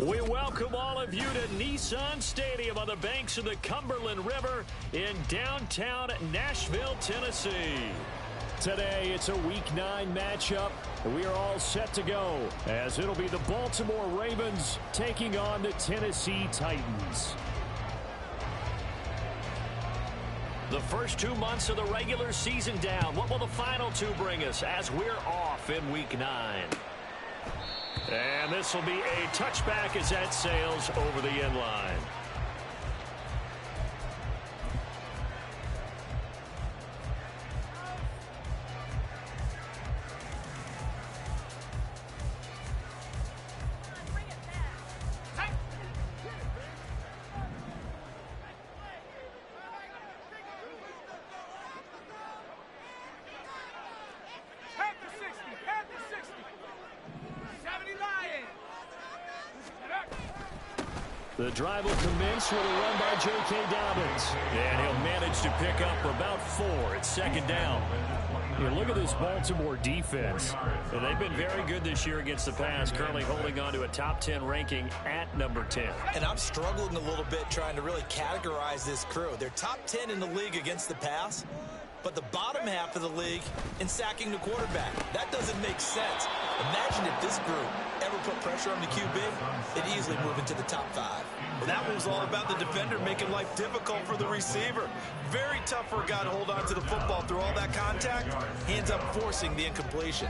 We welcome all of you to Nissan Stadium on the banks of the Cumberland River in downtown Nashville, Tennessee. Today, it's a Week 9 matchup, and we are all set to go, as it'll be the Baltimore Ravens taking on the Tennessee Titans. The first 2 months of the regular season down. What will the final two bring us as we're off in Week 9? And this will be a touchback as that sails over the end line. The drive will commence with a run by J.K. Dobbins. And he'll manage to pick up for about 4 at second down. You look at this Baltimore defense. And they've been very good this year against the pass, currently holding on to a top 10 ranking at number 10. And I'm struggling a little bit trying to really categorize this crew. They're top 10 in the league against the pass, but the bottom half of the league in sacking the quarterback. That doesn't make sense. Imagine if this group ever put pressure on the QB, they'd easily move into the top 5. Well, that was all about the defender making life difficult for the receiver. Very tough for a guy to hold on to the football through all that contact. He ends up forcing the incompletion.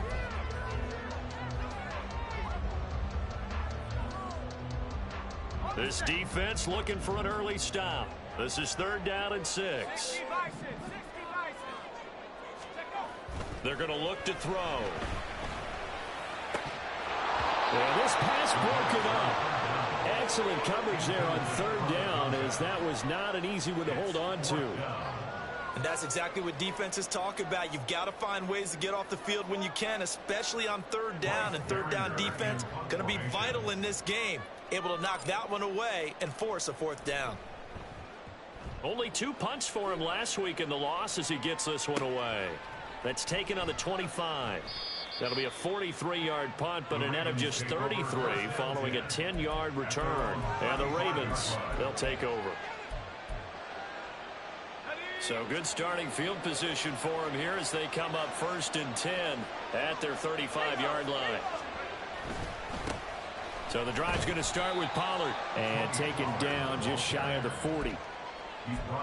This defense looking for an early stop. This is 3rd down and 6. They're going to look to throw. And this pass broken up. Excellent coverage there on 3rd down, as that was not an easy one to hold on to. And that's exactly what defenses talk about. You've got to find ways to get off the field when you can, especially on 3rd down. And 3rd down defense going to be vital in this game. Able to knock that one away and force a 4th down. Only 2 punts for him last week in the loss as he gets this one away. That's taken on the 25. That'll be a 43-yard punt, but a net of just 33 following a 10-yard return. And the Ravens, they'll take over. So good starting field position for them here as they come up 1st and 10 at their 35-yard line. So the drive's going to start with Pollard. And taken down just shy of the 40.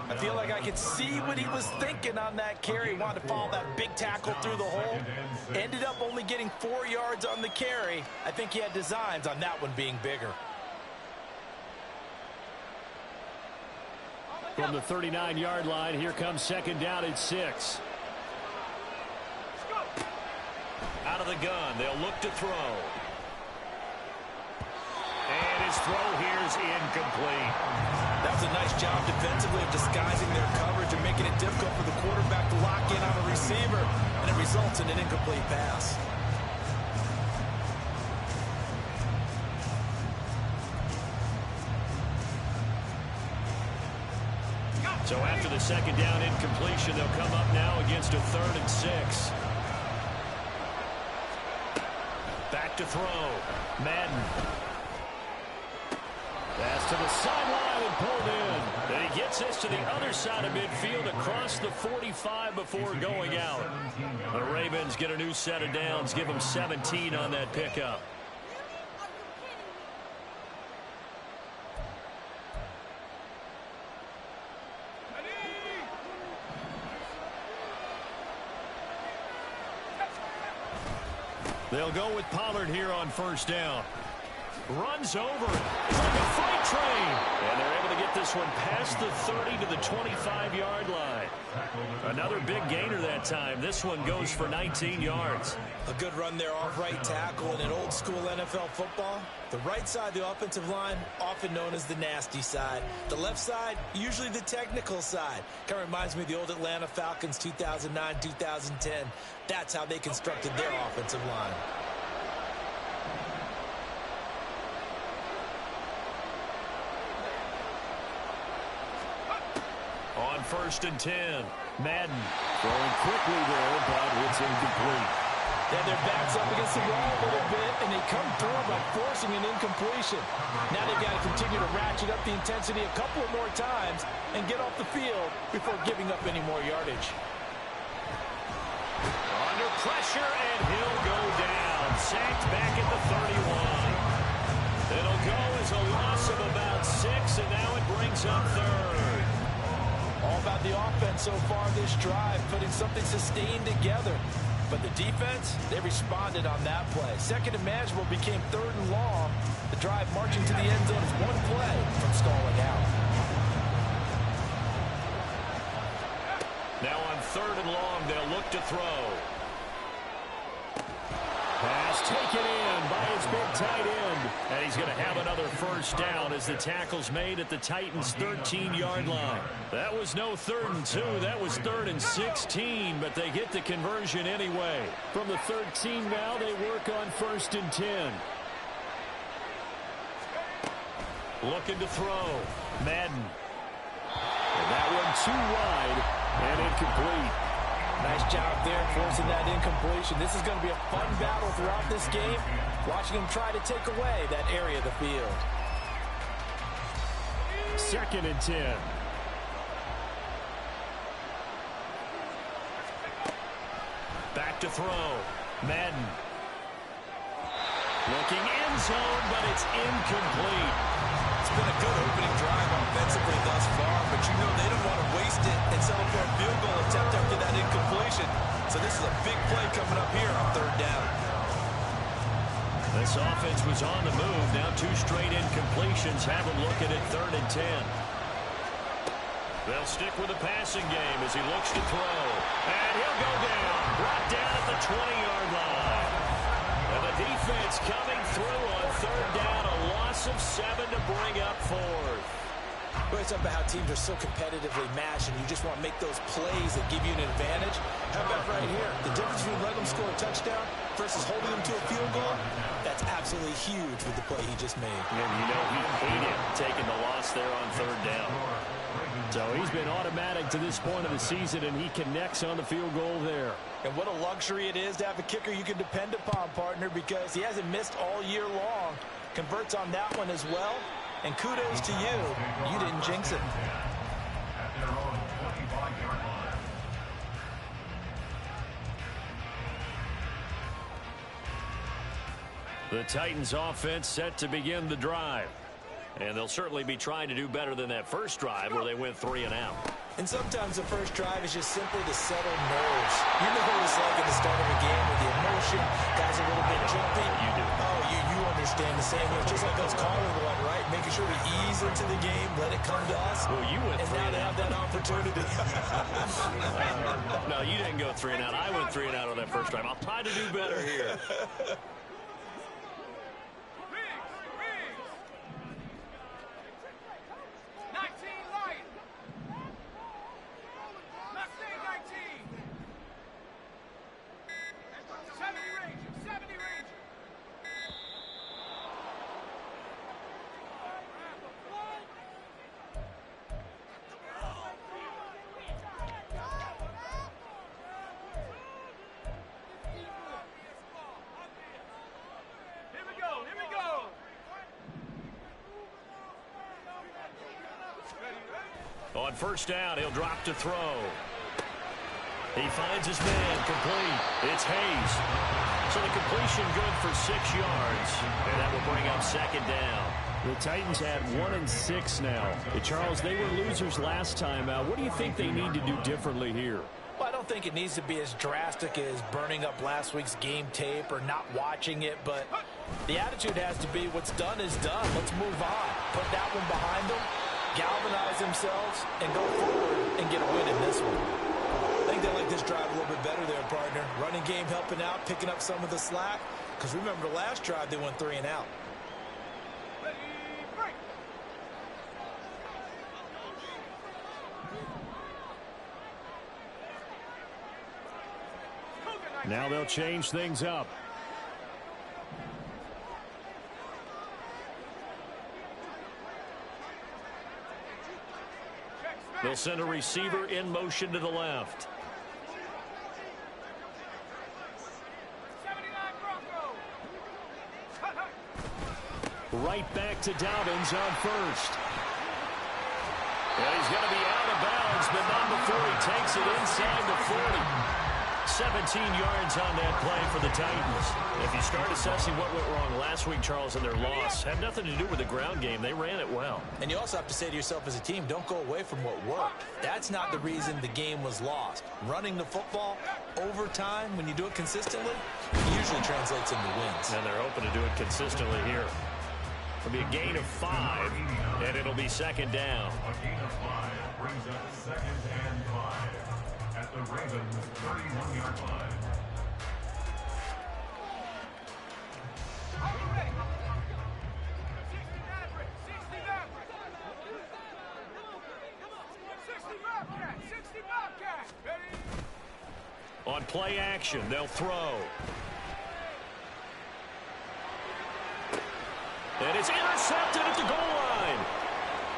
I feel like I could see what he was thinking on that carry. Wanted to follow that big tackle through the hole. Ended up only getting 4 yards on the carry. I think he had designs on that one being bigger. From the 39-yard line, here comes 2nd down and 6. Out of the gun, they'll look to throw. And his throw here is incomplete. That was a nice job defensively of disguising their coverage and making it difficult for the quarterback to lock in on a receiver, and it results in an incomplete pass. So after the 2nd down incompletion, they'll come up now against a 3rd and 6. Back to throw. Madden. Pass to the sideline and pulled in. And he gets this to the other side of midfield across the 45 before going out. The Ravens get a new set of downs, give them 17 on that pickup. They'll go with Pollard here on 1st down. Runs over it. It's like a freight train. And they're able to get this one past the 30 to the 25-yard line. Another big gainer that time. This one goes for 19 yards. A good run there off right tackle. In an old school NFL football, the right side of the offensive line, often known as the nasty side. The left side, usually the technical side. Kind of reminds me of the old Atlanta Falcons 2009, 2010. That's how they constructed their offensive line. On 1st and 10, Madden throwing quickly there, but it's incomplete. And their back's up against the wall a little bit, and they come through by forcing an incompletion. Now they've got to continue to ratchet up the intensity a couple more times and get off the field before giving up any more yardage. Under pressure, and he'll go down. Sacked back at the 31. It'll go as a loss of about 6, and now it brings up third. All about the offense so far this drive, putting something sustained together. But the defense, they responded on that play. Second and manageable became third and long. The drive marching to the end zone is one play from stalling out. Now on third and long, they'll look to throw. Pass taken in by his big tight end. And he's going to have another first down as the tackle's made at the Titans' 13-yard line. That was no 3rd and 2. That was 3rd and 16, but they get the conversion anyway. From the 13 now, they work on 1st and 10. Looking to throw. Madden. And that one too wide and incomplete. Nice job there forcing that incompletion. This is going to be a fun battle throughout this game. Watching him try to take away that area of the field. 2nd and 10. Back to throw. Madden. Looking end zone, but it's incomplete. It's been a good opening drive offensively thus far, but you know they don't want to waste it and settle for a field goal attempt after that incompletion. So this is a big play coming up here on 3rd down. This offense was on the move. Now 2 straight incompletions have them looking at 3rd and 10. They'll stick with the passing game as he looks to throw. And he'll go down. Brought down at the 20-yard line. And the defense coming through on 3rd down. A loss of 7 to bring up 4th. Well, it's about how teams are so competitively matched, and you just want to make those plays that give you an advantage. How about right here? The difference between letting them score a touchdown versus holding them to a field goal, that's absolutely huge with the play he just made. And you know he hated taking the loss there on 3rd down. So he's been automatic to this point of the season, and he connects on the field goal there. And what a luxury it is to have a kicker you can depend upon, partner, because he hasn't missed all year long. Converts on that one as well. And kudos to you. You didn't jinx it. The Titans offense set to begin the drive. And they'll certainly be trying to do better than that first drive where they went 3 and out. And sometimes the first drive is just simply to settle nerves. You know what it's like at the start of a game with the emotion. Guys a little bit jumpy. You do. Oh, you understand the same way. Just like us calling one, right? Making sure we ease into the game, let it come to us. Well, you went 3 and and now out. they have that opportunity. No, you didn't go 3 and out. I went 3 and out on that first drive. I'll try to do better here. On 1st down, he'll drop to throw. He finds his man, complete. It's Hayes. So the completion good for 6 yards. And that will bring up 2nd down. The Titans had 1 and 6 now. Charles, they were losers last time out. What do you think they need to do differently here? Well, I don't think it needs to be as drastic as burning up last week's game tape or not watching it, but the attitude has to be what's done is done. Let's move on. Put that one behind them, galvanize themselves, and go forward and get a win in this one. I think they like this drive a little bit better there, partner. Running game helping out, picking up some of the slack. Because remember, the last drive they went 3 and out. Now they'll change things up. They'll send a receiver in motion to the left. Right back to Dobbins on first. And he's going to be out of bounds, but not before he takes it inside the 40. 17 yards on that play for the Titans. If you start assessing what went wrong last week, Charles, in their loss, had nothing to do with the ground game. They ran it well. And you also have to say to yourself as a team, don't go away from what worked. That's not the reason the game was lost. Running the football over time, when you do it consistently, usually translates into wins. And they're hoping to do it consistently here. It'll be a gain of 5, and it'll be second down. A gain of 5 brings up second and 5 at the Ravens' 31-yard line. On play action, they'll throw. And it's intercepted at the goal line.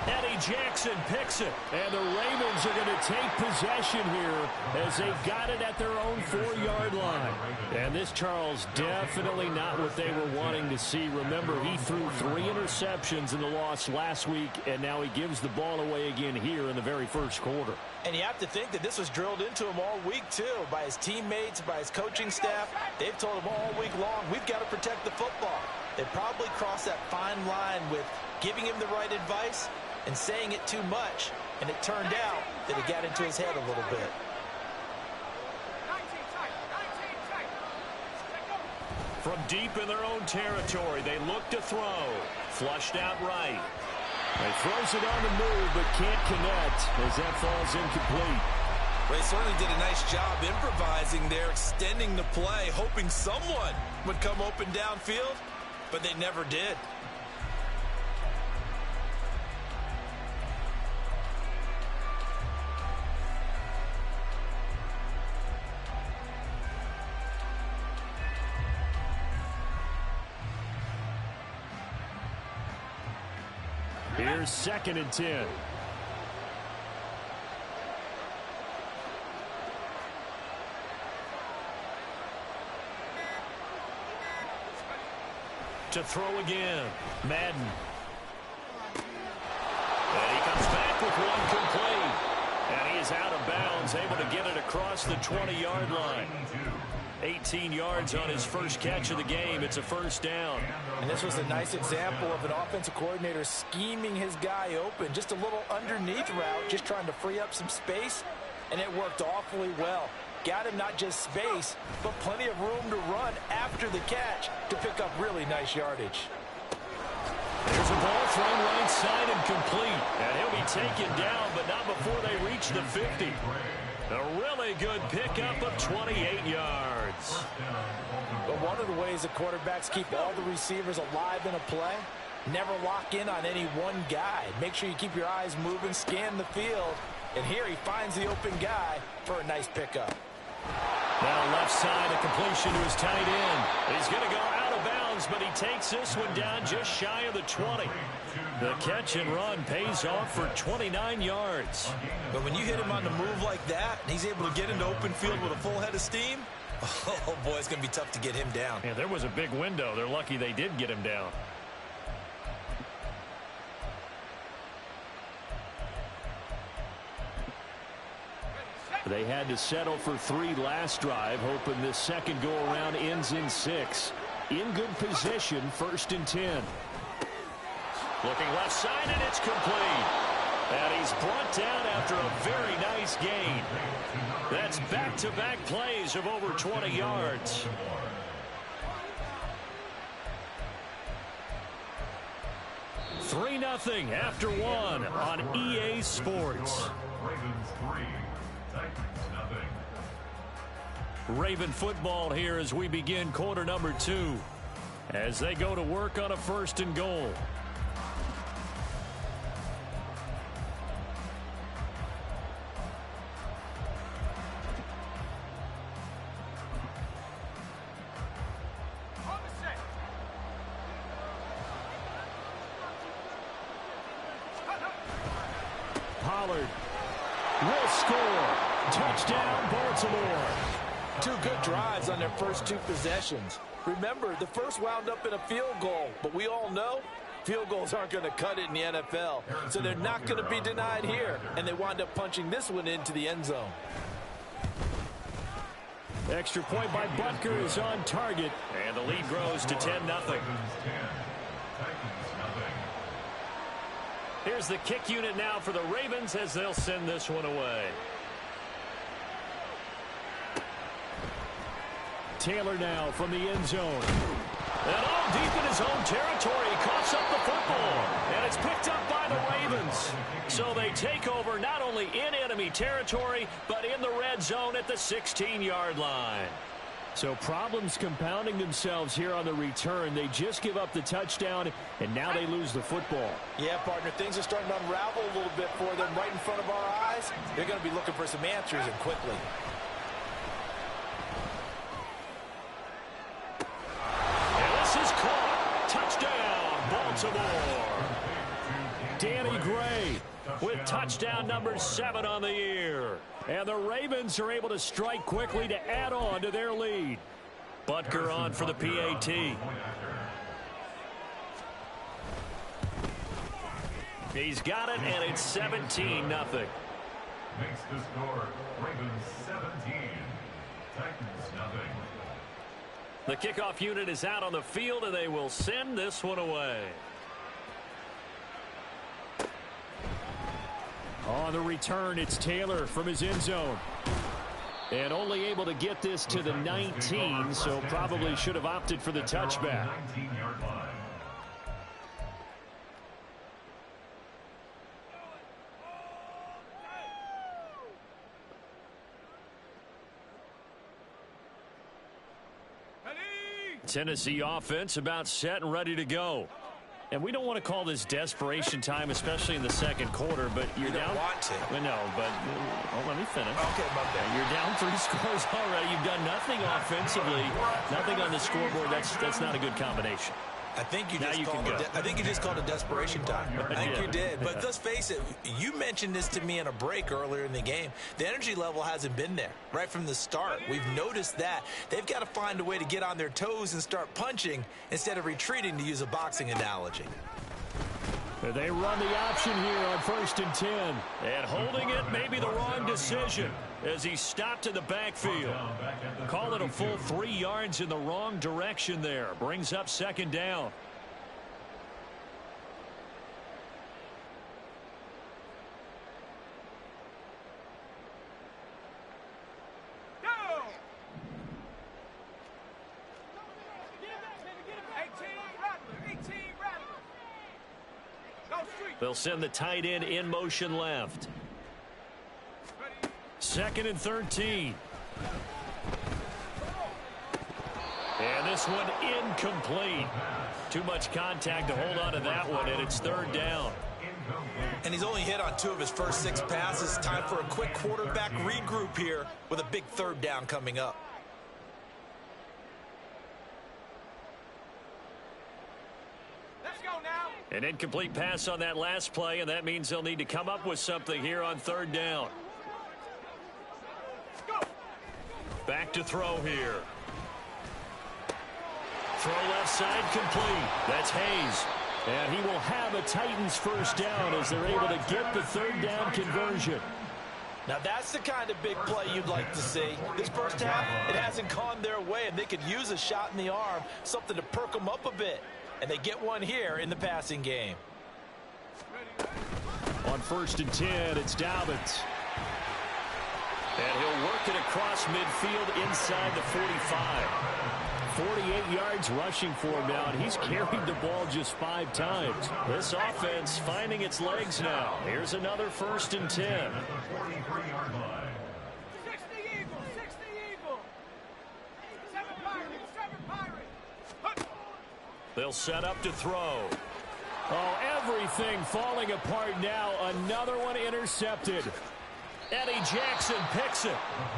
Eddie Jackson picks it. And the Ravens are going to take possession here as they've got it at their own 4-yard line. And this, Charles, definitely not what they were wanting to see. Remember, he threw 3 interceptions in the loss last week, and now he gives the ball away again here in the very first quarter. And you have to think that this was drilled into him all week, too, by his teammates, by his coaching staff. They've told him all week long, we've got to protect the football. They probably crossed that fine line with giving him the right advice and saying it too much, and it turned out that it got into his head a little bit. From deep in their own territory, they look to throw. Flushed out right. He throws it on the move, but can't connect as that falls incomplete. They certainly did a nice job improvising there, extending the play, hoping someone would come open downfield, but they never did. Here's 2nd and 10. To throw again. Madden. And he comes back with one complete. And he is out of bounds, able to get it across the 20-yard line. 18 yards on his first catch of the game. It's a first down. And this was a nice example of an offensive coordinator scheming his guy open. Just a little underneath route, just trying to free up some space, and it worked awfully well. Got him not just space, but plenty of room to run after the catch to pick up really nice yardage. There's a ball thrown right side and complete. And he'll be taken down, but not before they reach the 50. A really good pickup of 28 yards. But one of the ways that quarterbacks keep all the receivers alive in a play, never lock in on any one guy. Make sure you keep your eyes moving, scan the field. And here he finds the open guy for a nice pickup. Now left side, a completion to his tight end. He's going to go out of bounds, but he takes this one down just shy of the 20. The catch and run pays off for 29 yards. But when you hit him on the move like that, and he's able to get into open field with a full head of steam, oh boy, it's going to be tough to get him down. Yeah, there was a big window. They're lucky they did get him down. They had to settle for 3 last drive, hoping this second go-around ends in 6. In good position, 1st and 10. Looking left side, and it's complete. And he's brought down after a very nice gain. That's back-to-back plays of over 20 yards. Three 0 after 1 on EA Sports. Ravens 3, Titans nothing. Raven football here as we begin quarter number 2. As they go to work on a 1st and goal. Pollard will score. Touchdown, Baltimore. 2 good drives on their first 2 possessions. Remember, the first wound up in a field goal, but we all know Field goals aren't going to cut it in the NFL, so they're not going to be denied here, and they wind up punching this one into the end zone. Extra point by Butker is on target, and the lead grows to 10-0. Here's the kick unit now for the Ravens as they'll send this one away. Taylor now from the end zone. And all deep in his own territory, he coughs up the football. And it's picked up by the Ravens. So they take over not only in enemy territory, but in the red zone at the 16-yard line. So problems compounding themselves here on the return. They just give up the touchdown, and now they lose the football. Yeah, partner, things are starting to unravel a little bit for them right in front of our eyes. They're going to be looking for some answers, and quickly. And this is caught. Touchdown, Baltimore. Danny Gray with touchdown number 7 on the year. And the Ravens are able to strike quickly to add on to their lead. Butker on for the PAT. He's got it, and it's 17-0. Makes the score Ravens 17, Titans nothing. The kickoff unit is out on the field, and they will send this one away. On the return, it's Taylor from his end zone. And only able to get this to the 19, so probably should have opted for the touchback. 19-yard line. Tennessee offense about set and ready to go. And we don't want to call this desperation time, especially in the second quarter, but you're You down. don't want to. Well, no, but let me finish. Okay, my bad. You're down 3 scores already. You've done nothing offensively, nothing on the scoreboard. That's not a good combination. I think you Now just you called can it. go. I think you just called it desperation time. I think Yeah. you did. But let's face it. You mentioned this to me in a break earlier in the game. The energy level hasn't been there right from the start. We've noticed that they've got to find a way to get on their toes and start punching instead of retreating, to use a boxing analogy. They run the option here on 1st and 10. And holding it may be the wrong decision as he stopped in the backfield. Call it a full 3 yards in the wrong direction there. Brings up 2nd down. They'll send the tight end in motion left. 2nd and 13. And this one incomplete. Too much contact to hold on to that one, and it's 3rd down. And he's only hit on 2 of his first 6 passes. Time for a quick quarterback regroup here with a big 3rd down coming up. An incomplete pass on that last play, and that means they'll need to come up with something here on 3rd down. Back to throw here. Throw left side complete. That's Hayes. And he will have a Titans 1st down as they're able to get the 3rd down conversion. Now that's the kind of big play you'd like to see. This first half, it hasn't gone their way, and they could use a shot in the arm, something to perk them up a bit. And they get one here in the passing game. On 1st and 10, it's Dobbins. And he'll work it across midfield inside the 45. 48 yards rushing for him now, and he's carried the ball just 5 times. This offense finding its legs now. Here's another 1st and 10. At the 43-yard line. 60 Eagle. 7 Pirates. They'll set up to throw. Oh, everything falling apart now. Another one intercepted. Eddie Jackson picks it.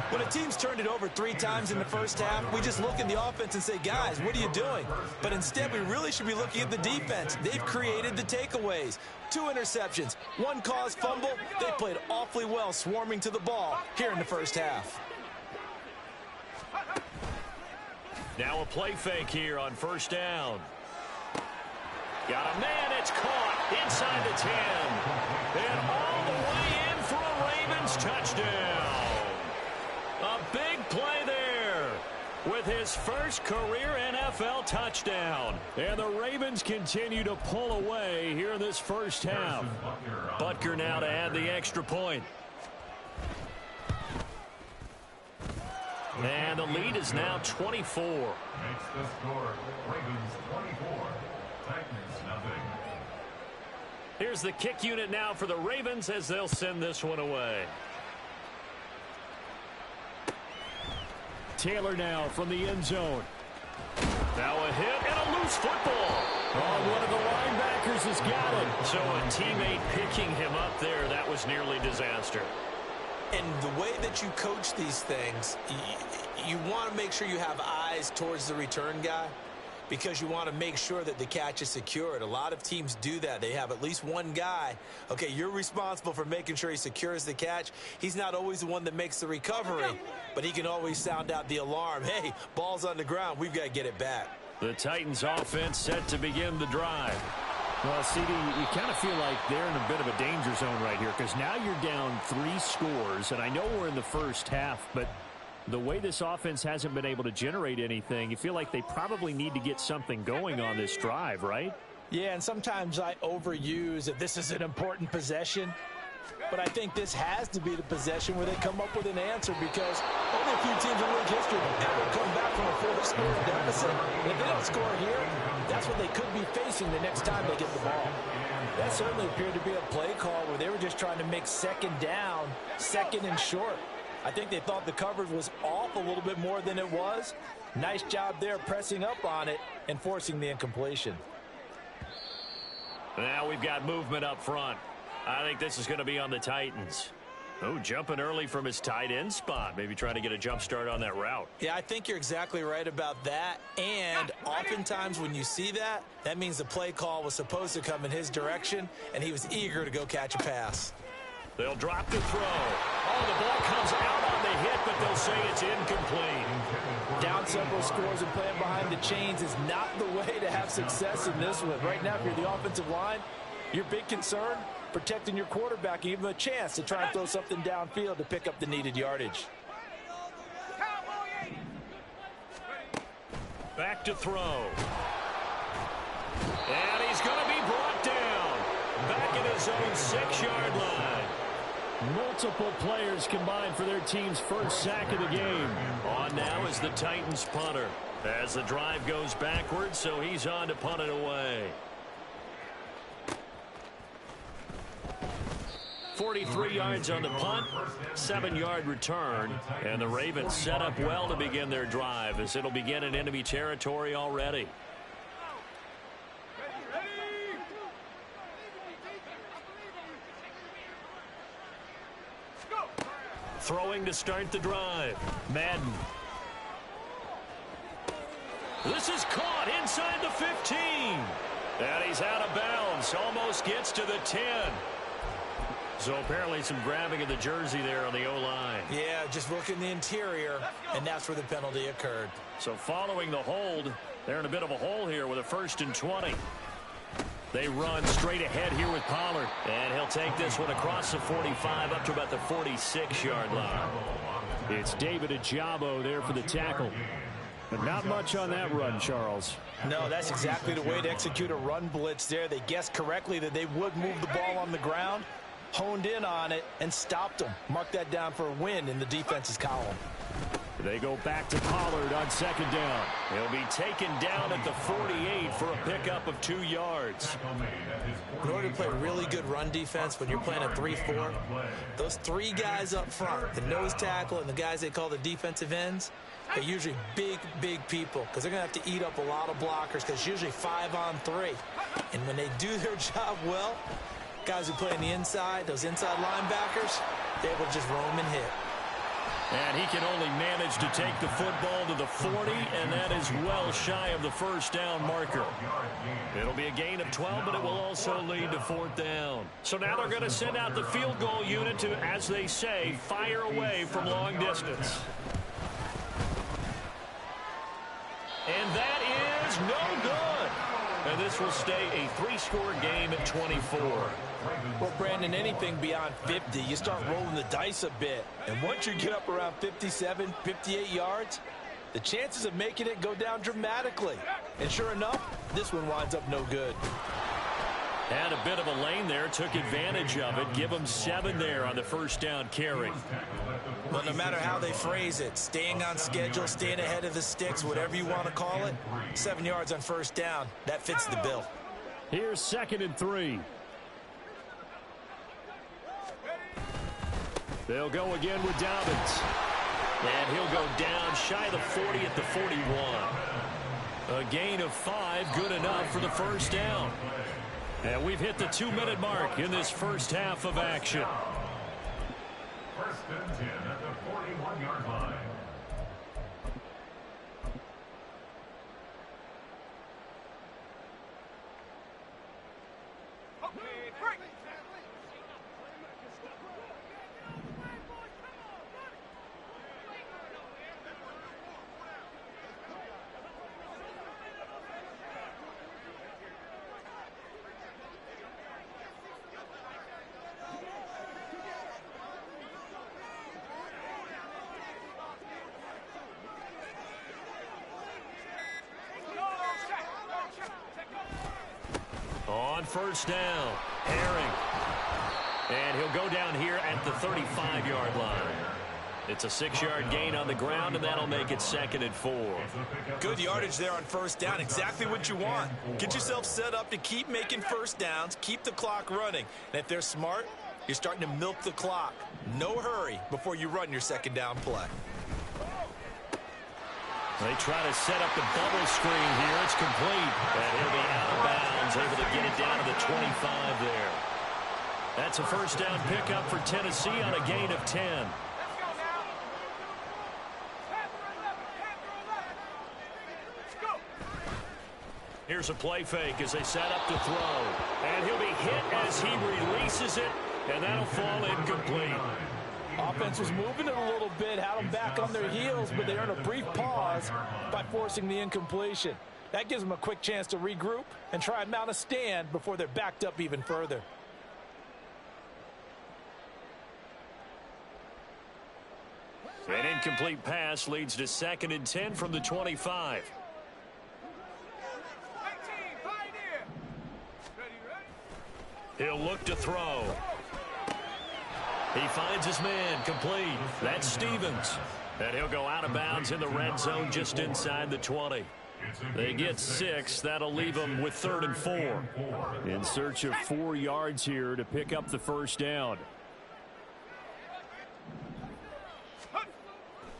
When a team's turned it over 3 times in the first half, we just look at the offense and say, guys, what are you doing? But instead, we really should be looking at the defense. They've created the takeaways. 2 interceptions, 1 caused fumble. They played awfully well swarming to the ball here in the first half. Now a play fake here on 1st down. Got a man. It's caught inside the 10. And all the way in for a Ravens touchdown. A big play there with his first career NFL touchdown. And the Ravens continue to pull away here in this first half. Butker now to add the extra point. And the lead is now 24. Makes the score Ravens 24, Titans nothing. Here's the kick unit now for the Ravens as they'll send this one away. Taylor now from the end zone. Now a hit and a loose football. Oh, one of the linebackers has got it. So a teammate picking him up there, that was nearly disaster. And the way that you coach these things, you want to make sure you have eyes towards the return guy because you want to make sure that the catch is secured. A lot of teams do that. They have at least one guy. Okay, you're responsible for making sure he secures the catch. He's not always the one that makes the recovery, but he can always sound out the alarm. Hey, ball's on the ground. We've got to get it back. The Titans offense set to begin the drive. Well, CD, you kind of feel like they're in a bit of a danger zone right here because now you're down 3 scores, and I know we're in the first half, but the way this offense hasn't been able to generate anything, you feel like they probably need to get something going on this drive, right? Yeah, and sometimes I overuse that this is an important possession, but I think this has to be the possession where they come up with an answer because only a few teams in league history have ever come back from a 4-score deficit. And if they don't score here, that's what they could be facing the next time they get the ball. That certainly appeared to be a play call where they were just trying to make second down, second and short. I think they thought the coverage was off a little bit more than it was. Nice job there pressing up on it and forcing the incompletion. Now we've got movement up front. I think this is going to be on the Titans. Oh, jumping early from his tight end spot. Maybe trying to get a jump start on that route. Yeah, I think you're exactly right about that. And oftentimes when you see that, that means the play call was supposed to come in his direction, and he was eager to go catch a pass. They'll drop the throw. Oh, the ball comes out on the hit, but they'll say it's incomplete. Down several scores and playing behind the chains is not the way to have success in this one. Right now, if you're the offensive line, your big concern, protecting your quarterback, give him a chance to try and throw something downfield to pick up the needed yardage. Back to throw. And he's going to be brought down. Back at his own 6-yard line. Multiple players combined for their team's first sack of the game. On now is the Titans punter. As the drive goes backwards, so he's on to punt it away. 43 yards on the punt, 7-yard return, and the Ravens set up well to begin their drive as it'll begin in enemy territory already. Throwing to start the drive. Madden. This is caught inside the 15. And he's out of bounds. Almost gets to the 10. So apparently some grabbing of the jersey there on the O-line. Yeah, just look in the interior, and that's where the penalty occurred. So following the hold, they're in a bit of a hole here with a 1st and 20. They run straight ahead here with Pollard. And he'll take this one across the 45 up to about the 46-yard line. It's David Ojabo there for the tackle. But not much on that run, Charles. No, that's exactly the way to execute a run blitz there. They guessed correctly that they would move the ball on the ground, honed in on it, and stopped them. Mark that down for a win in the defense's column. They go back to Pollard on 2nd down. He'll be taken down at the 48 for a pickup of 2 yards. In order to play really good run defense when you're playing a 3-4, those 3 guys up front, the nose tackle and the guys they call the defensive ends, are usually big, big people because they're going to have to eat up a lot of blockers because it's usually 5-on-3. And when they do their job well, guys who play on the inside, those inside linebackers, they're able to just roam and hit. And he can only manage to take the football to the 40, and that is well shy of the 1st down marker. It'll be a gain of 12, but it will also lead to 4th down. So now they're going to send out the field goal unit to, as they say, fire away from long distance. And that is no good. and this will stay a three-score game at 24. Well, Brandon, anything beyond 50, you start rolling the dice a bit. And once you get up around 57, 58 yards, the chances of making it go down dramatically. And sure enough, this one winds up no good. Had a bit of a lane there, took advantage of it. Give them 7 there on the first down carry. Well, no matter how they phrase it, staying on schedule, staying ahead of the sticks, whatever you want to call it, 7 yards on first down, that fits the bill. Here's 2nd and 3. They'll go again with Dobbins. And he'll go down shy of the 40 at the 41. A gain of 5, good enough for the first down. And we've hit the 2-minute mark in this first half of action. 1st and 10 at the 41-yard line. On first down, Herring. And he'll go down here at the 35-yard line. It's a 6-yard gain on the ground, and that'll make it 2nd and 4. Good yardage there on first down. Exactly what you want. Get yourself set up to keep making first downs, keep the clock running. And if they're smart, you're starting to milk the clock. No hurry before you run your 2nd down play. They try to set up the bubble screen here. It's complete. And he'll be out of bounds, able to get it down to the 25 there. That's a first down pickup for Tennessee on a gain of 10. Here's a play fake as they set up to throw. And he'll be hit as he releases it, and that'll fall incomplete. Offense was moving it a little bit, had them back on their heels, but they earned a brief pause by forcing the incompletion. That gives them a quick chance to regroup and try and mount a stand before they're backed up even further. An incomplete pass leads to 2nd and 10 from the 25. He'll look to throw. He finds his man, complete. That's Stevens. And he'll go out of bounds in the red zone just inside the 20. They get 6. That'll leave them with 3rd and 4. In search of 4 yards here to pick up the first down.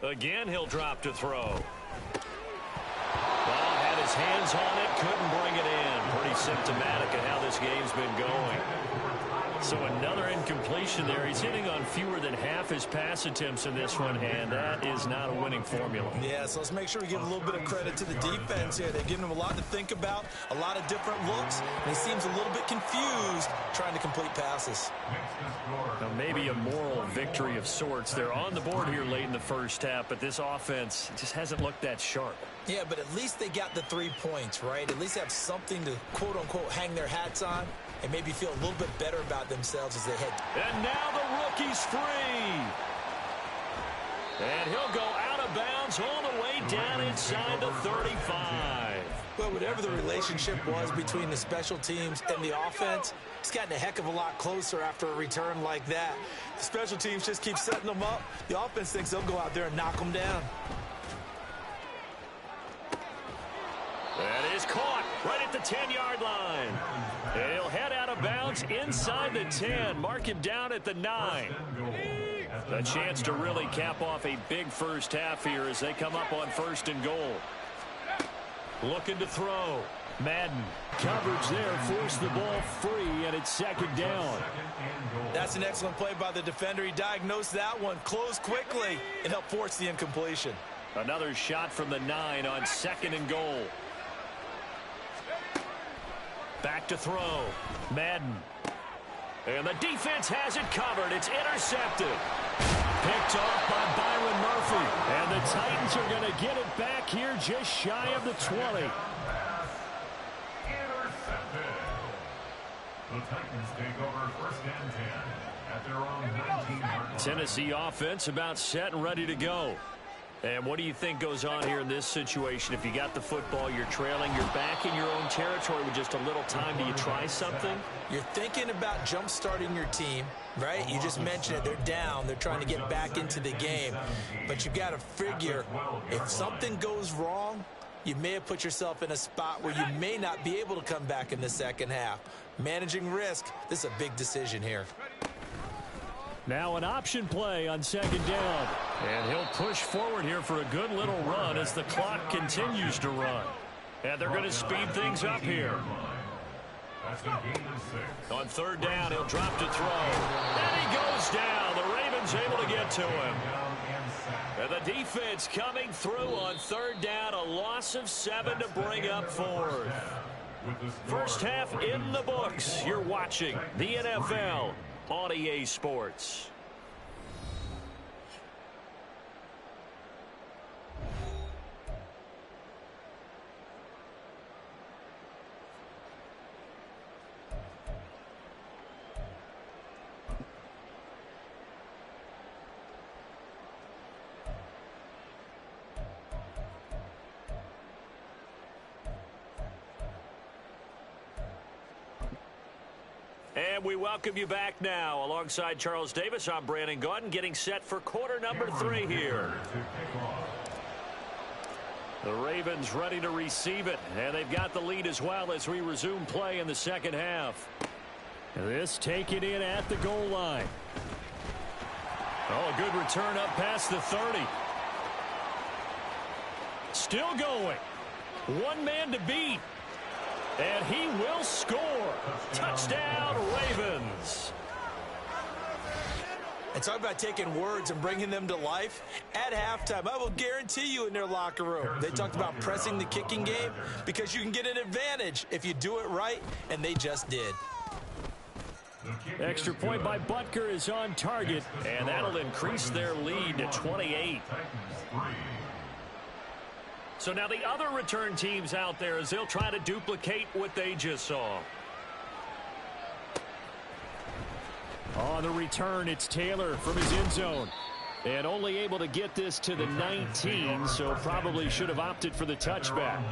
Again, he'll drop to throw. Well, had his hands on it, couldn't bring it in. Pretty symptomatic of how this game's been going. So another incompletion there. He's hitting on fewer than half his pass attempts in this one, and that is not a winning formula. Yeah, so let's make sure we give a little bit of credit to the defense here. They've given him a lot to think about, a lot of different looks, and he seems a little bit confused trying to complete passes. Now, maybe a moral victory of sorts. They're on the board here late in the first half, but this offense just hasn't looked that sharp. Yeah, but at least they got the 3 points, right? At least they have something to, quote-unquote, hang their hats on and maybe feel a little bit better about themselves as they head. And now the rookie's free. And he'll go out of bounds all the way down inside the 35. Well, whatever the relationship was between the special teams and the offense, it's gotten a heck of a lot closer after a return like that. The special teams just keep setting them up. The offense thinks they'll go out there and knock them down. That is caught right at the 10-yard line. And he'll head out of bounds inside the 10. Mark him down at the 9. A chance to really cap off a big first half here as they come up on 1st and goal. Looking to throw. Madden. Coverage there. Forced the ball free, and it's 2nd down. That's an excellent play by the defender. He diagnosed that one, closed quickly, and helped force the incompletion. Another shot from the 9 on 2nd and goal. Back to throw. Madden. And the defense has it covered. It's intercepted. Picked off by Byron Murphy. And the Titans are going to get it back here just shy of the 20. The Titans take over 1st and 10 at their own 19-yard line. Tennessee offense about set and ready to go. And what do you think goes on here in this situation? If you got the football, you're trailing, you're back in your own territory with just a little time. Do you try something? You're thinking about jump-starting your team, right? You just mentioned it. They're down. They're trying to get back into the game. But you've got to figure if something goes wrong, you may have put yourself in a spot where you may not be able to come back in the second half. Managing risk, this is a big decision here. Now an option play on 2nd down. And he'll push forward here for a good little run as the clock continues to run. And they're going to speed things up here. On 3rd down, he'll drop to throw. And he goes down. The Ravens able to get to him. And the defense coming through on 3rd down. A loss of 7 to bring up 4th. First half in the books. You're watching the NFL on EA Sports. And we welcome you back now. Alongside Charles Davis, I'm Brandon Gaudin, getting set for quarter number 3 here. The Ravens ready to receive it, and they've got the lead as well as we resume play in the second half. This taken in at the goal line. Oh, a good return up past the 30. Still going. One man to beat. And he will score. Touchdown, Ravens. And talk about taking words and bringing them to life. At halftime, I will guarantee you in their locker room, they talked about pressing the kicking game because you can get an advantage if you do it right, and they just did. Extra point by Butker is on target, and that'll increase their lead to 28. So now the other return teams out there as they'll try to duplicate what they just saw. On the return, it's Taylor from his end zone. And only able to get this to the 19, so probably should have opted for the touchback.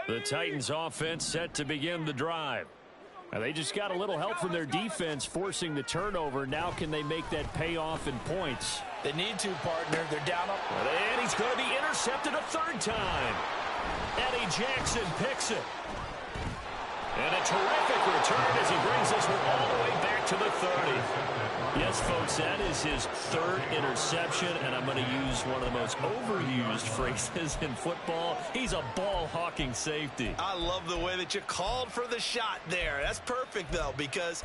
The Titans offense set to begin the drive. And they just got a little help from their defense forcing the turnover. Now can they make that pay off in points? They need to, partner. They're down up. And he's going to be intercepted a 3rd time. Eddie Jackson picks it. And a terrific return as he brings this one all the way back to the 30. Yes, folks, that is his 3rd interception, and I'm going to use one of the most overused phrases in football. He's a ball-hawking safety. I love the way that you called for the shot there. That's perfect, though, because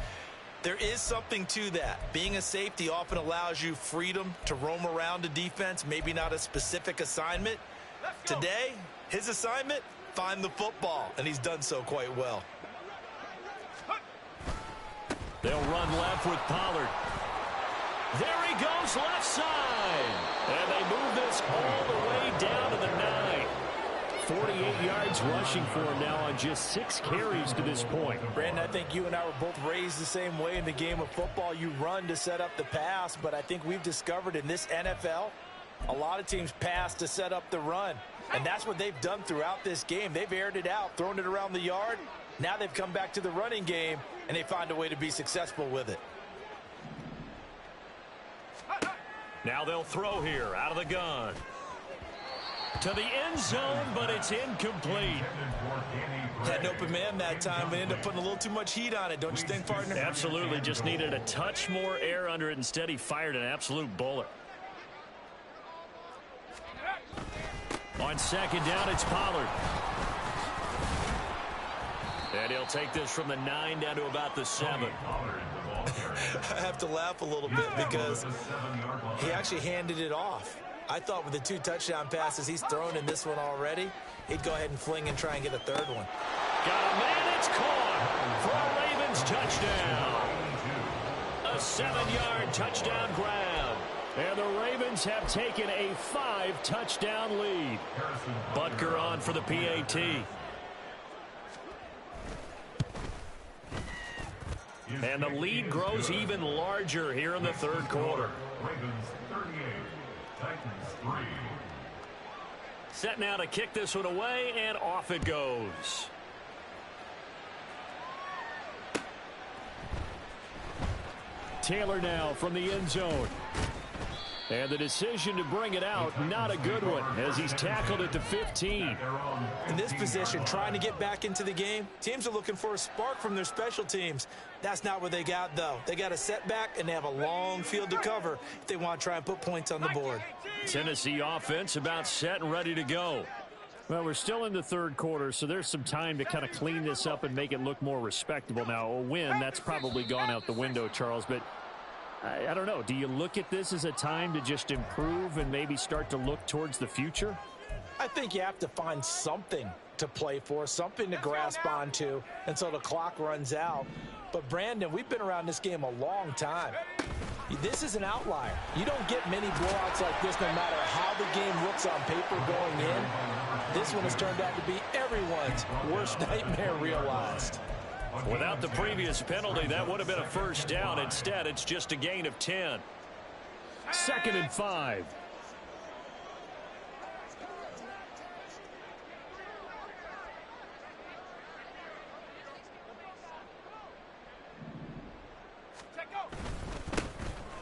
there is something to that. Being a safety often allows you freedom to roam around a defense, maybe not a specific assignment. Today, his assignment, find the football, and he's done so quite well. They'll run left with Pollard. There he goes, left side. And they move this all the way down to the 9. 48 yards rushing for him now on just 6 carries to this point. Brandon, I think you and I were both raised the same way in the game of football. You run to set up the pass, but I think we've discovered in this NFL, a lot of teams pass to set up the run. And that's what they've done throughout this game. They've aired it out, thrown it around the yard. Now they've come back to the running game, and they find a way to be successful with it. Now they'll throw here out of the gun. To the end zone, but it's incomplete. Had an open man that time, but ended up putting a little too much heat on it, don't you think, partner? Absolutely. Just needed a touch more air under it. Instead, he fired an absolute bullet. On second down, it's Pollard. And he'll take this from the 9 down to about the 7. I have to laugh a little bit because he actually handed it off. I thought with the 2 touchdown passes he's thrown in this one already, he'd go ahead and fling and try and get a third one. Got a man, it's caught for a Ravens touchdown. A 7-yard touchdown grab. And the Ravens have taken a 5-touchdown lead. Butker on for the PAT. And the lead grows even larger here in the third quarter. Ravens 38, Titans 3. Set now to kick this one away, and off it goes. Taylor now from the end zone. And the decision to bring it out, not a good one, as he's tackled at the 15. In this position, trying to get back into the game, teams are looking for a spark from their special teams. That's not what they got, though. They got a setback, and they have a long field to cover if they want to try and put points on the board. Tennessee offense about set and ready to go. Well, we're still in the third quarter, so there's some time to kind of clean this up and make it look more respectable. Now, a win, that's probably gone out the window, Charles, but I don't know. Do you look at this as a time to just improve and maybe start to look towards the future? I think you have to find something to play for, something to grasp onto until the clock runs out. But, Brandon, we've been around this game a long time. This is an outlier. You don't get many blowouts like this no matter how the game looks on paper going in. This one has turned out to be everyone's worst nightmare realized. Without the previous penalty, that would have been a first down. Instead, it's just a gain of 10. 2nd and 5.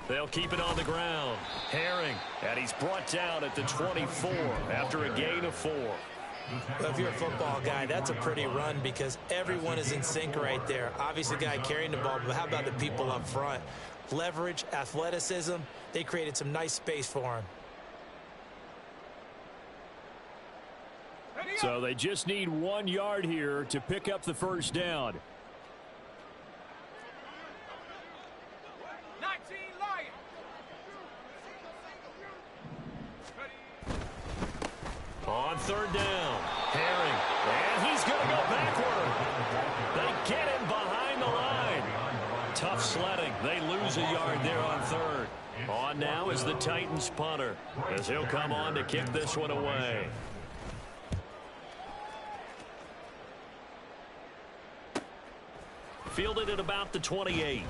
They'll keep it on the ground. Herring, and he's brought down at the 24 after a gain of 4. Well, if you're a football guy, that's a pretty run because everyone is in sync right there. Obviously, the guy carrying the ball, but how about the people up front? Leverage, athleticism, they created some nice space for him. So they just need 1 yard here to pick up the first down. 19 Lions. On third down, Herring, and he's going to go backward. They get him behind the line. Tough sledding. They lose a yard there on third. On now is the Titans punter, as he'll come on to kick this one away. Fielded at about the 28.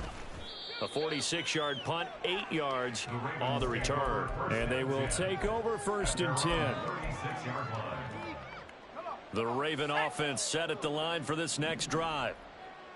A 46-yard punt, 8 yards on the return. And they will take over 1st and 10. The Raven offense set at the line for this next drive.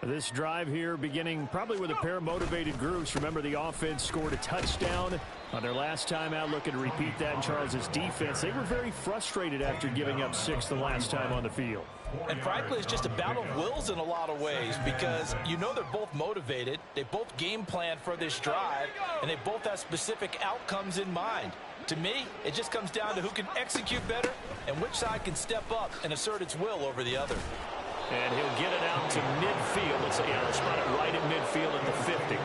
This drive here beginning probably with a pair of motivated groups. Remember, the offense scored a touchdown on their last time out. Looking to repeat that in Charles's defense. They were very frustrated after giving up 6 the last time on the field. And frankly, it's just a battle of wills in a lot of ways because you know they're both motivated. They both game plan for this drive, and they both have specific outcomes in mind. To me, it just comes down to who can execute better and which side can step up and assert its will over the other. And he'll get it out to midfield. Let's spot it right at midfield at the 50.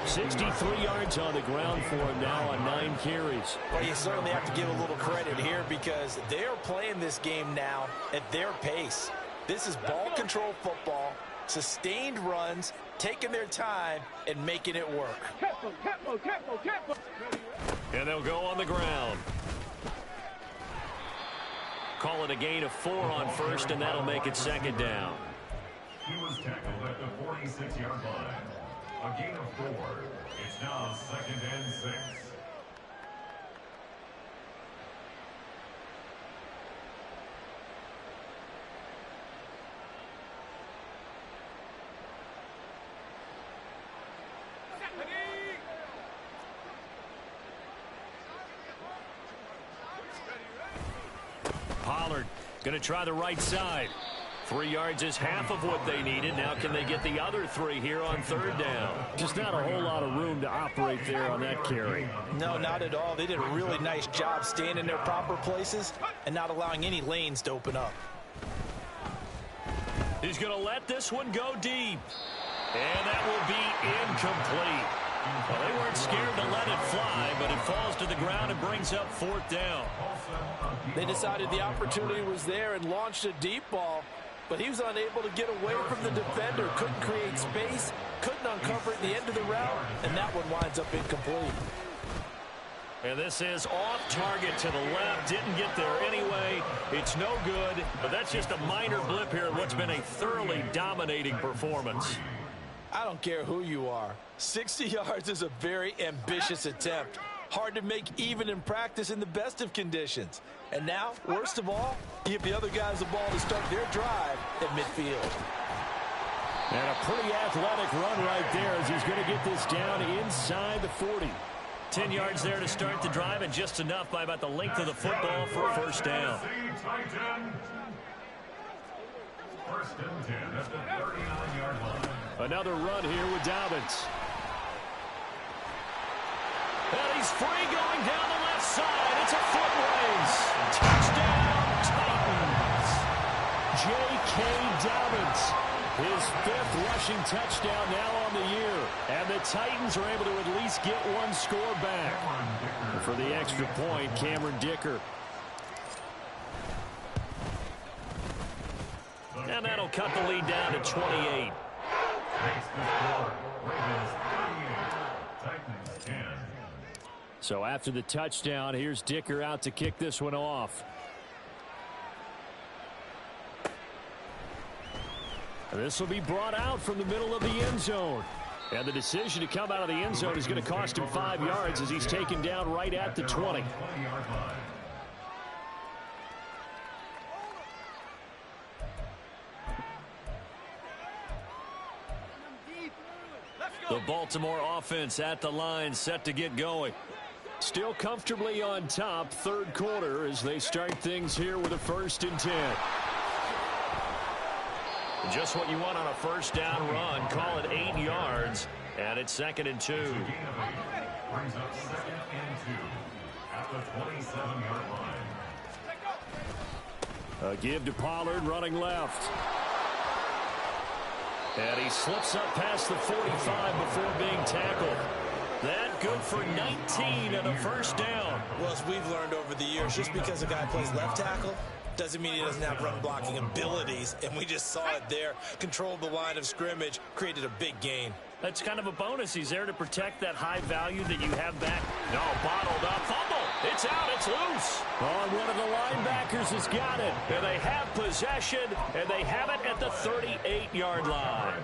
63 yards on the ground for him now on 9 carries. Well, you certainly have to give a little credit here because they're playing this game now at their pace. This is ball control football, sustained runs, taking their time, and making it work. And they'll go on the ground. Call it a gain of 4 on first, and that'll make it 2nd down. He was tackled at the 46-yard line. A gain of 4. It's now 2nd and 6. Pollard going to try the right side. 3 yards is half of what they needed. Now can they get the other 3 here on third down? Just not a whole lot of room to operate there on that carry. No, not at all. They did a really nice job staying in their proper places and not allowing any lanes to open up. He's going to let this one go deep. And that will be incomplete. Well, they weren't scared to let it fly, but it falls to the ground and brings up fourth down. They decided the opportunity was there and launched a deep ball, but he was unable to get away from the defender, couldn't create space, couldn't uncover at the end of the route, and that one winds up incomplete. And this is off target to the left. Didn't get there anyway. It's no good, but that's just a minor blip here in what's been a thoroughly dominating performance. I don't care who you are. 60 yards is a very ambitious attempt. Hard to make even in practice in the best of conditions. And now, worst of all, you give the other guys the ball to start their drive at midfield. And a pretty athletic run right there as he's going to get this down inside the 40. 10 yards there to start the drive, and just enough by about the length of the football for a first down. First and 10 at the 39-yard line. Another run here with Dobbins. And he's free going down the left side. It's a foot race. Touchdown, Titans. J.K. Dobbins, his 5th rushing touchdown now on the year. And the Titans are able to at least get one score back. And for the extra point, Cameron Dicker. And that'll cut the lead down to 28. Makes the score. Ravens 38, Titans 10. So after the touchdown, here's Dicker out to kick this one off. This will be brought out from the middle of the end zone. And the decision to come out of the end zone is going to cost him 5 yards as he's taken down right at the 20. 20-yard line. The Baltimore offense at the line, set to get going. Still comfortably on top, third quarter, as they start things here with a 1st and 10. Just what you want on a first down run. Call it 8 yards, and it's 2nd and 2. Brings up 2nd and 2 at the 27-yard line. A give to Pollard running left. And he slips up past the 45 before being tackled. That good for 19 and a first down. Well, as we've learned over the years, just because a guy plays left tackle doesn't mean he doesn't have run blocking abilities. And we just saw it there. Controlled the line of scrimmage, created a big gain. That's kind of a bonus. He's there to protect that high value that you have back. No, bottled up. Fumble. It's out. It's loose. Oh, one of the linebackers has got it. And they have possession, and they have it at the 38-yard line.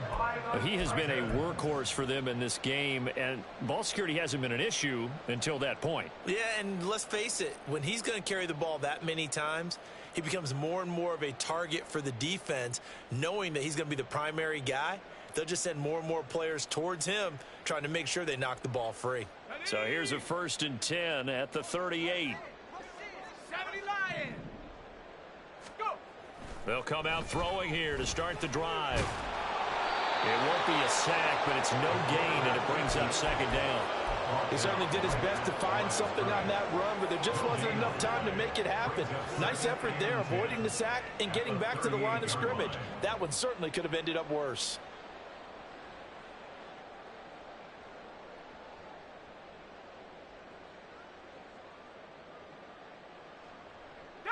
He has been a workhorse for them in this game, and ball security hasn't been an issue until that point. Yeah, and let's face it, when he's going to carry the ball that many times, he becomes more and more of a target for the defense, knowing that he's going to be the primary guy. They'll just send more and more players towards him, trying to make sure they knock the ball free. So here's a 1st and 10 at the 38. 70 Lions. Go. They'll come out throwing here to start the drive. It won't be a sack, but it's no gain, and it brings up 2nd down. He certainly did his best to find something on that run, but there just wasn't enough time to make it happen. Nice effort there, avoiding the sack and getting back to the line of scrimmage. That one certainly could have ended up worse.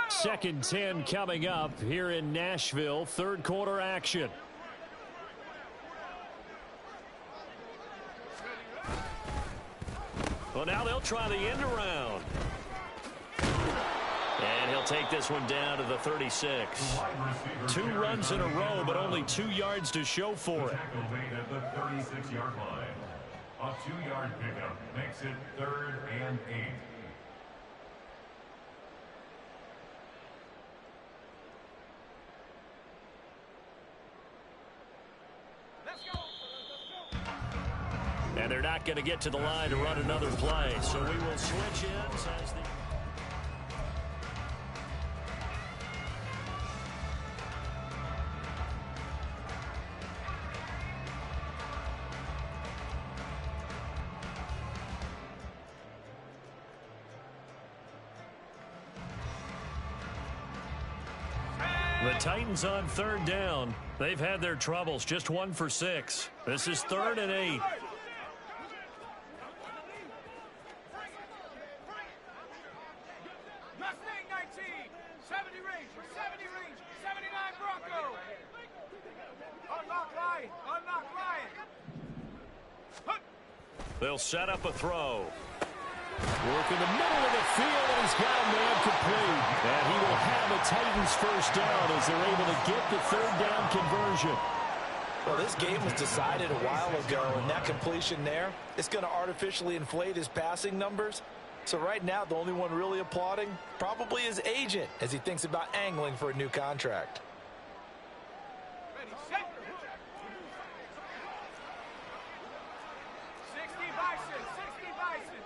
Second 10 coming up here in Nashville. Third quarter action. Well, now they'll try the end around. And he'll take this one down to the 36. 2 runs in a row, but only 2 yards to show for it. Tackle made at the 36-yard line. A 2-yard pickup makes it 3rd and 8. And they're not going to get to the line to run another play. So we will switch ends as the... The Titans on third down. They've had their troubles, just 1 for 6. This is 3rd and 8. Mustang 19, 70 range, 79 Bronco. Unlock line, They'll set up a throw. Work in the middle of the field, and he's got a man complete. And he will have a Titans first down as they're able to get the 3rd down conversion. Well, this game was decided a while ago, and that completion there, it's going to artificially inflate his passing numbers. So right now, the only one really applauding probably his agent as he thinks about angling for a new contract. ready, set. 60 Bison, 60 Bison.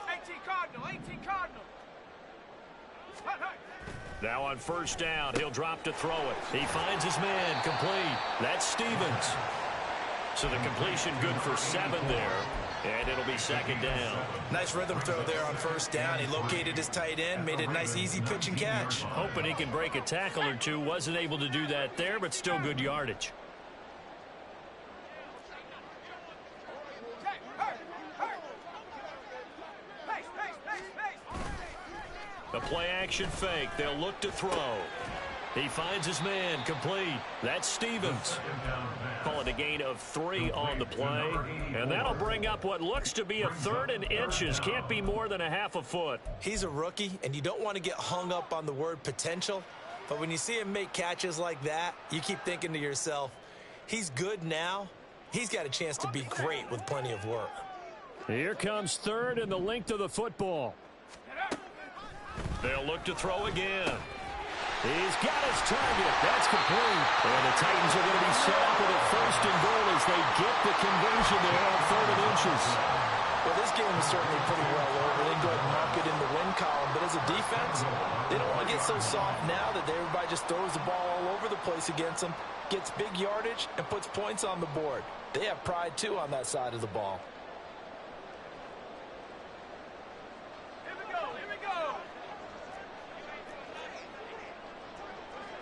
18 Cardinal, 18 Cardinal. Hut, hut. Now on first down, he'll drop to throw it. He finds his man, complete. That's Stevens. So the completion good for 7 there, and it'll be 2nd down. Nice rhythm throw there on first down. He located his tight end, made it a nice easy pitch and catch. Hoping he can break a tackle or two. Wasn't able to do that there, but still good yardage. Check, hurt, hurt. Pace, pace, pace, pace. A play-action fake. They'll look to throw. He finds his man, complete. That's Stevens. Call it a gain of 3 on the play. And that'll bring up what looks to be a 3rd and inches. Can't be more than a half a foot. He's a rookie, and you don't want to get hung up on the word potential. But when you see him make catches like that, you keep thinking to yourself, he's good now. He's got a chance to be great with plenty of work. Here comes 3rd and the length of the football. They'll look to throw again. He's got his target. That's complete. And the Titans are going to be set up with a 1st and goal as they get the conversion there on 3rd and inches. Well, this game is certainly pretty well over. They can go ahead and mark it in the win column. But as a defense, they don't want to get so soft now that everybody just throws the ball all over the place against them, gets big yardage, and puts points on the board. They have pride, too, on that side of the ball. Here we go, here we go.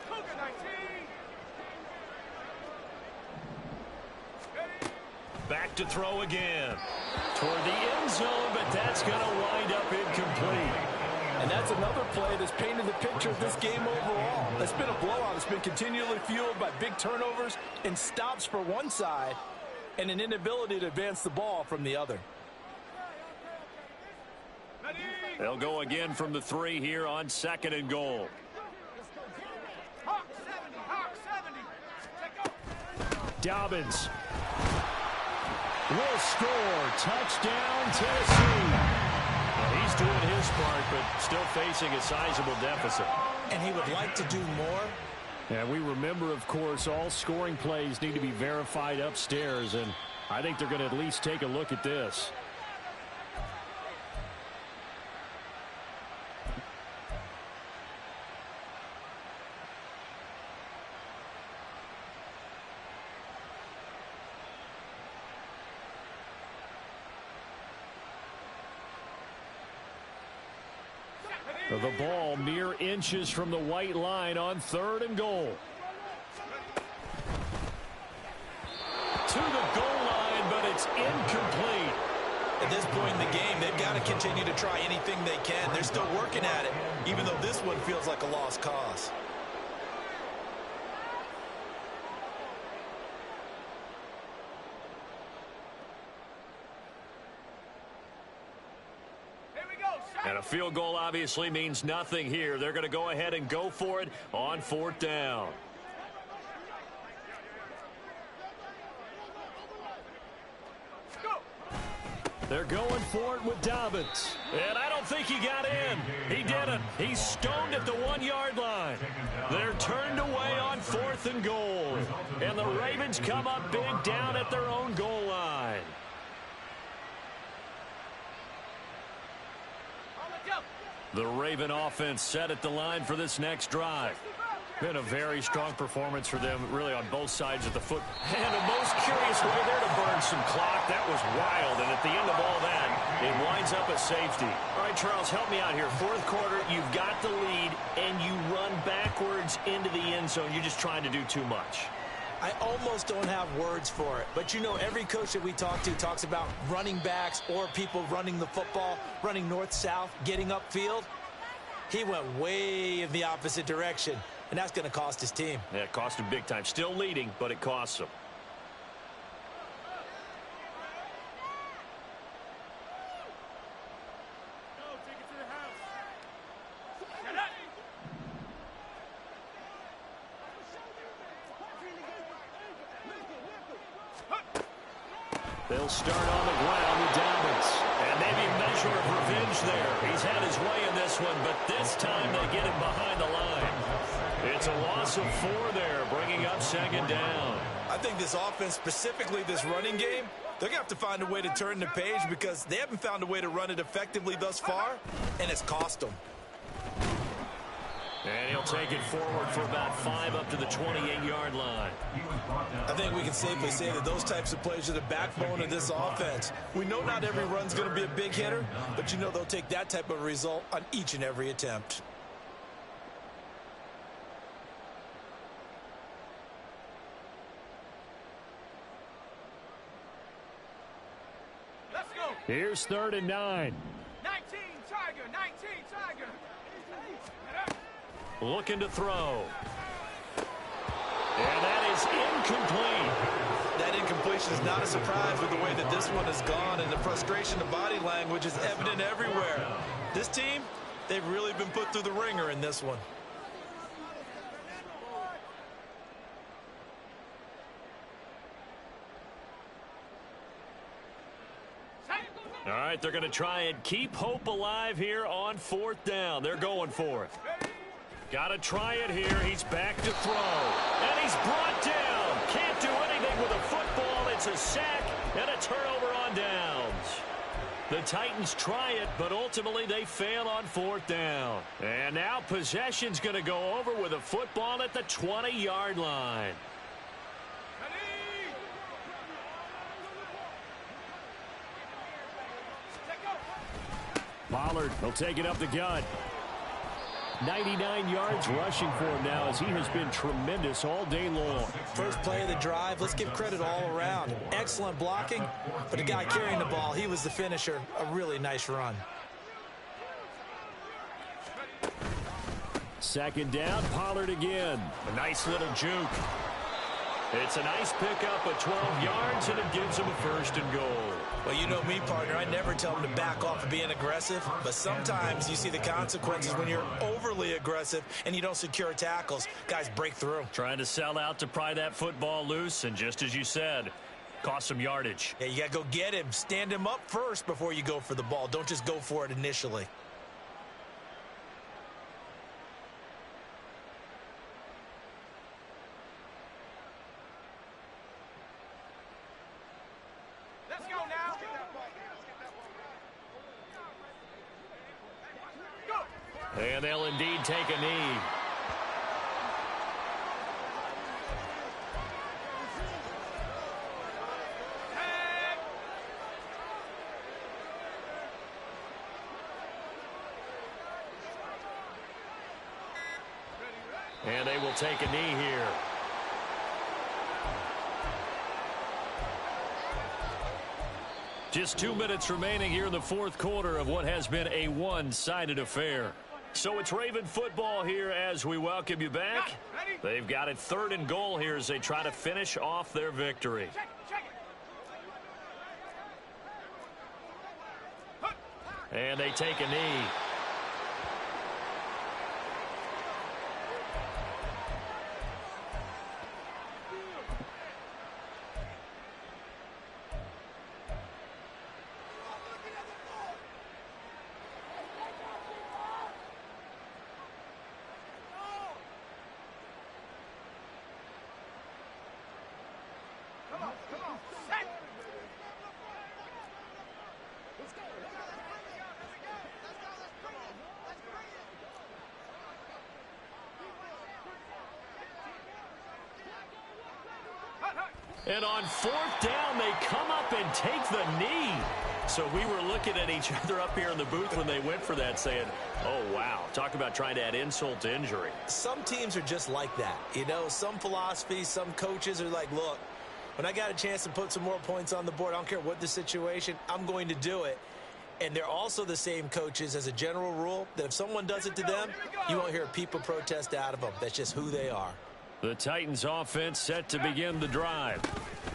Cougar 19. Ready? Back to throw again. Toward the end zone, but that's going to wind up incomplete. And that's another play that's painted the picture of this game overall. It's been a blowout. It's been continually fueled by big turnovers and stops for one side and an inability to advance the ball from the other. Ready? They'll go again from the 3 here on 2nd and goal. Hawk 70, Hawk 70. Take go. Dobbins will score. Touchdown, Tennessee. Well, he's doing his part, but still facing a sizable deficit. And he would like to do more. And we remember, of course, all scoring plays need to be verified upstairs, and I think they're going to at least take a look at this. The ball mere inches from the white line on 3rd and goal. To the goal line, but it's incomplete. At this point in the game, they've got to continue to try anything they can. They're still working at it, even though this one feels like a lost cause. And a field goal obviously means nothing here. They're going to go ahead and go for it on 4th down. They're going for it with Dobbins. And I don't think he got in. He didn't. He's stoned at the 1-yard line. They're turned away on 4th and goal. And the Ravens come up big down at their own goal line. The Raven offense set at the line for this next drive. Been a very strong performance for them, really, on both sides of the foot. And a most curious way there to burn some clock. That was wild, and at the end of all that, it winds up a safety. All right, Charles, help me out here. Fourth quarter, you've got the lead, and you run backwards into the end zone. You're just trying to do too much. I almost don't have words for it. But, you know, every coach that we talk to talks about running backs or people running the football, running north-south, getting upfield. He went way in the opposite direction, and that's going to cost his team. Yeah, it cost him big time. Still leading, but it costs him. They'll start on the ground with Dobbins. And maybe a measure of revenge there. He's had his way in this one, but this time they get him behind the line. It's a loss of 4 there, bringing up second down. I think this offense, specifically this running game, they're going to have to find a way to turn the page because they haven't found a way to run it effectively thus far, and it's cost them. And he'll take it forward for about 5 up to the 28-yard line. I think we can safely say that those types of plays are the backbone of this offense. We know not every run's going to be a big hitter, but you know they'll take that type of result on each and every attempt. Let's go. Here's 3rd and 9. 19, Tiger. 19, Tiger. Looking to throw. And that is incomplete. That incompletion is not a surprise with the way that this one has gone, and the frustration of body language is evident everywhere. This team, they've really been put through the ringer in this one. All right, they're going to try and keep hope alive here on 4th down. They're going for it. Got to try it here. He's back to throw. And he's brought down. Can't do anything with a football. It's a sack and a turnover on downs. The Titans try it, but ultimately they fail on 4th down. And now possession's going to go over with a football at the 20-yard line. Pollard will take it up the gut. 99 yards rushing for him now as he has been tremendous all day long. First play of the drive, let's give credit all around. Excellent blocking, but the guy carrying the ball, he was the finisher. A really nice run. 2nd down, Pollard again. A nice little juke. It's a nice pickup of 12 yards, and it gives him a 1st and goal. Well, you know me, partner. I never tell them to back off of being aggressive, but sometimes you see the consequences when you're overly aggressive and you don't secure tackles. Guys break through. Trying to sell out to pry that football loose, and just as you said, cost some yardage. Yeah, you got to go get him. Stand him up first before you go for the ball. Don't just go for it initially. Let's go now. Go. And they'll indeed take a knee. And they will take a knee here. Just 2 minutes remaining here in the 4th quarter of what has been a one-sided affair. So it's Raven football here as we welcome you back. They've got it 3rd and goal here as they try to finish off their victory. Check it. And they take a knee. Come on. Set. Let's go. And on fourth down, they come up and take the knee. So we were looking at each other up here in the booth when they went for that saying, oh, wow, talk about trying to add insult to injury. Some teams are just like that. You know, some philosophies, some coaches are like, look, when I got a chance to put some more points on the board, I don't care what the situation, I'm going to do it. And they're also the same coaches as a general rule that if someone does it to them, you won't hear a people protest out of them. That's just who they are. The Titans offense set to begin the drive.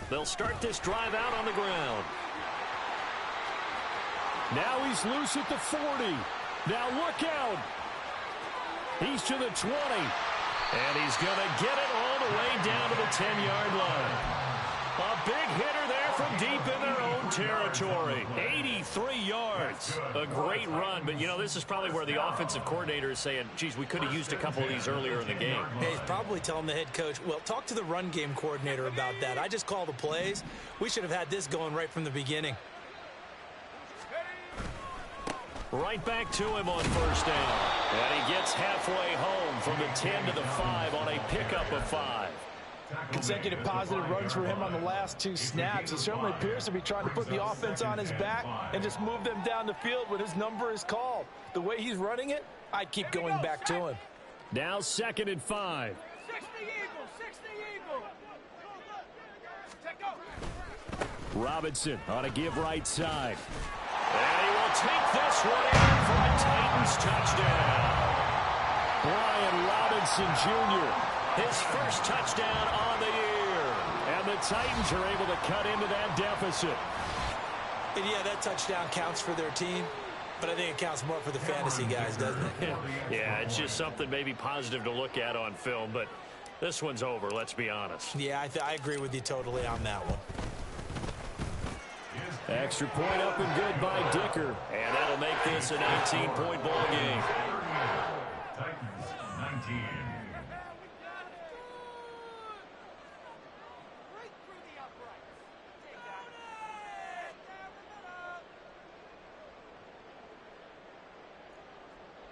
They'll start this drive out on the ground. Now he's loose at the 40. Now look out. He's to the 20. And he's going to get it all the way down to the 10-yard line. A big hitter there from deep in their own territory. 83 yards. A great run. But, you know, this is probably where the offensive coordinator is saying, geez, we could have used a couple of these earlier in the game. Hey, he's probably telling the head coach, well, talk to the run game coordinator about that. I just call the plays. We should have had this going right from the beginning. Right back to him on first down. And he gets halfway home from the 10 to the 5 on a pickup of 5. Consecutive positive runs for him on the last 2 snaps. It certainly appears to be trying to put the offense on his back and just move them down the field when his number is called. The way he's running it, I'd keep going back to him. Now 2nd and 5. 60 Eagles, 60 Eagles. Take go. Robinson on a give right side. And he will take this one in for a Titans touchdown. Brian Robinson Jr. His first touchdown on the year. And the Titans are able to cut into that deficit. And yeah, that touchdown counts for their team, but I think it counts more for the fantasy guys, doesn't it? Yeah, it's just something maybe positive to look at on film, but this one's over, let's be honest. Yeah, I agree with you totally on that one. Extra point up and good by Dicker. And that'll make this an 18-point ball game. Titans 19.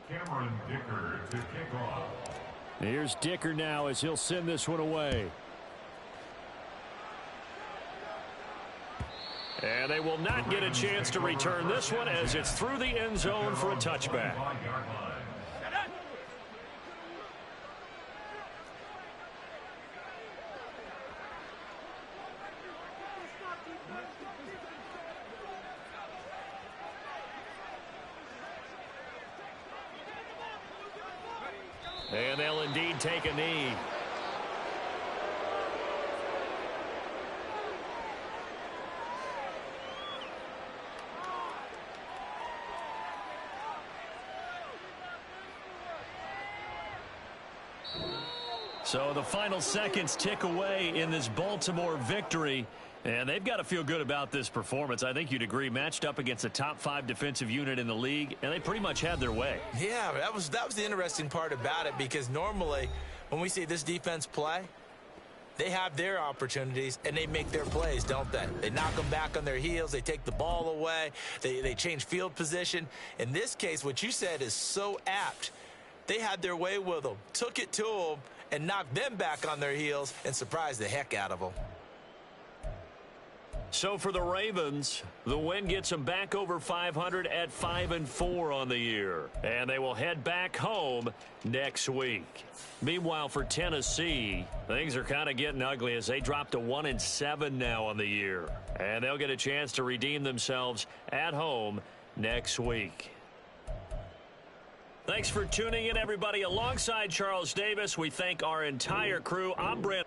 Cameron Dicker to kick off. Here's Dicker now as he'll send this one away. And they will not get a chance to return this one as it's through the end zone for a touchback. And they'll indeed take a knee. So the final seconds tick away in this Baltimore victory. And they've got to feel good about this performance. I think you'd agree, matched up against a top 5 defensive unit in the league, and they pretty much had their way. Yeah, that was the interesting part about it, because normally when we see this defense play, they have their opportunities and they make their plays, don't they? They knock them back on their heels. They take the ball away. They change field position. In this case, what you said is so apt. They had their way with them, took it to them, and knocked them back on their heels and surprised the heck out of them. So for the Ravens, the win gets them back over 500 at 5-4 on the year. And they will head back home next week. Meanwhile, for Tennessee, things are kind of getting ugly as they drop to 1-7 now on the year. And they'll get a chance to redeem themselves at home next week. Thanks for tuning in, everybody. Alongside Charles Davis, we thank our entire crew. I'm Brent.